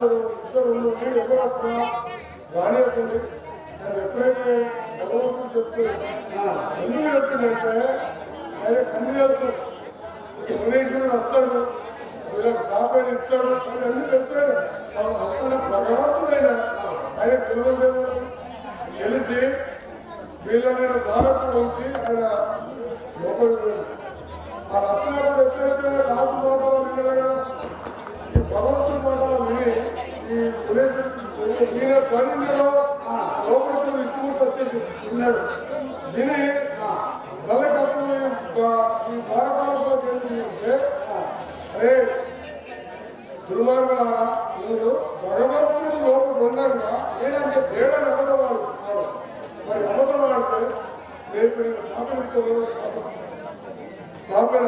ఇద్దరు ఎవరు వచ్చినా రానివ్వండి. నేను ఎప్పుడైతే భగవంతుడు చెప్తే ఎందుకు చెప్పిందంటే ఆయన కన్ను తెలుసు గణేశ్వరుడు వస్తాడు, వీళ్ళకి సాపేరు ఇస్తాడు అని అన్ని చెప్తాడు. భగవంతుడైనా ఆయన తెలియదు తెలిసి వీళ్ళని బాధపడి ఉంచి ఆయన లోపలికి ఆ వచ్చినప్పుడు ఎట్లయితే రాజు మాధవాలు ఈ భగవంతుడి మాటలు విని ఈ ఈయన పనిలో లోపలికి ఇట్టుకుంటూ వచ్చేసి విన్నాడు. విని తల్లకప్పుడు ఈ బాలకాలంలో ఏంటంటే అరే దుర్మార్గారా మీరు భగవంతుడు లోపల ఉండగా ఏడని చెప్పి ఏడని అబద్ధవాడు మరి అబద్ధం ఆడితే నేను శాపనిస్తాను శాపన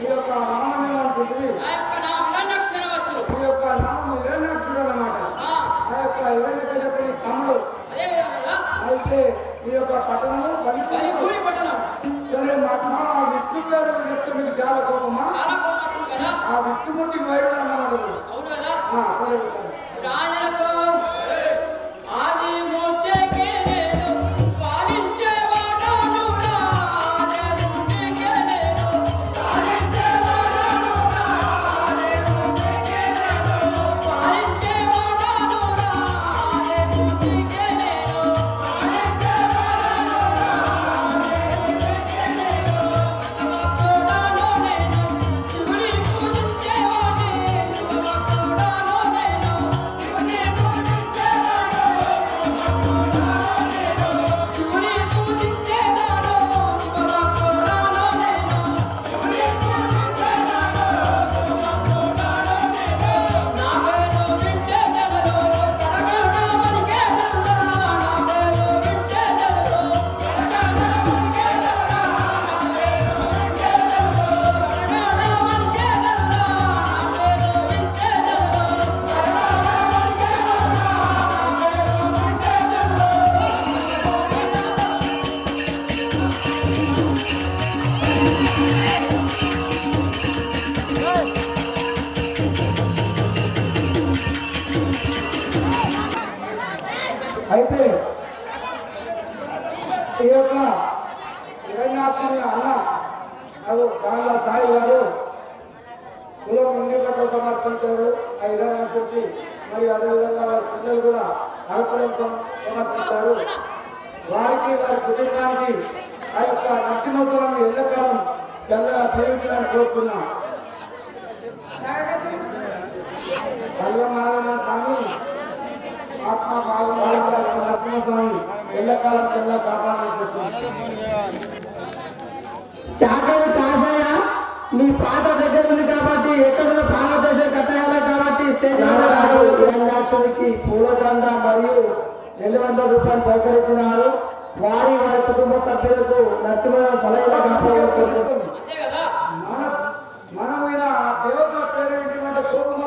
ఈ యొక్క నామం ఏమనుకుంటుంది? ఈ యొక్క నామం హిరణ్యాక్షుడు అన్నమాట. ఆ యొక్క హిరణ్యకశిపుని తమ్ముడు. అయితే ఈ యొక్క పట్టణము సరే మహాత్మా ఆ విష్ణు పేరు చెప్తే మీకు చాలా కోపమా? ఆ విష్ణుమూర్తి వైరుడు అన్నమాట. సరే అయితే ఈ యొక్క హిరణ్యాక్షుని అన్న సాంగ్ల సాయి గారు కులం ఎన్నికలకు సమర్పించారు ఆ హిరణ్యాక్షుడికి. మరియు అదేవిధంగా వారి పిల్లలు కూడా అర్పణం సమర్పించారు. వారికి వారి కుటుంబానికి ఆ యొక్క నరసింహస్వామి ఎల్లకాలం చల్లగా దీవించడానికి కోరుతున్నాం. కళ్యాణ స్వామి ఆత్మ నరసింహస్వామి ఎల్లకాలం చల్ల కాపాడాలని చాకలి కాసయ్య నీ పాత దగ్గర ఉంది కాబట్టి ఎక్కడో ప్రాణదశ కట్టాలి కాబట్టి స్టేజ్ పూలదండ మరియు 200 రూపాయలు బహుకరించినారు. వారి కుటుంబ సభ్యులకు నరసింహ సలహా మనం ఇలా దేవతల పేరు ఏంటంటే కోపం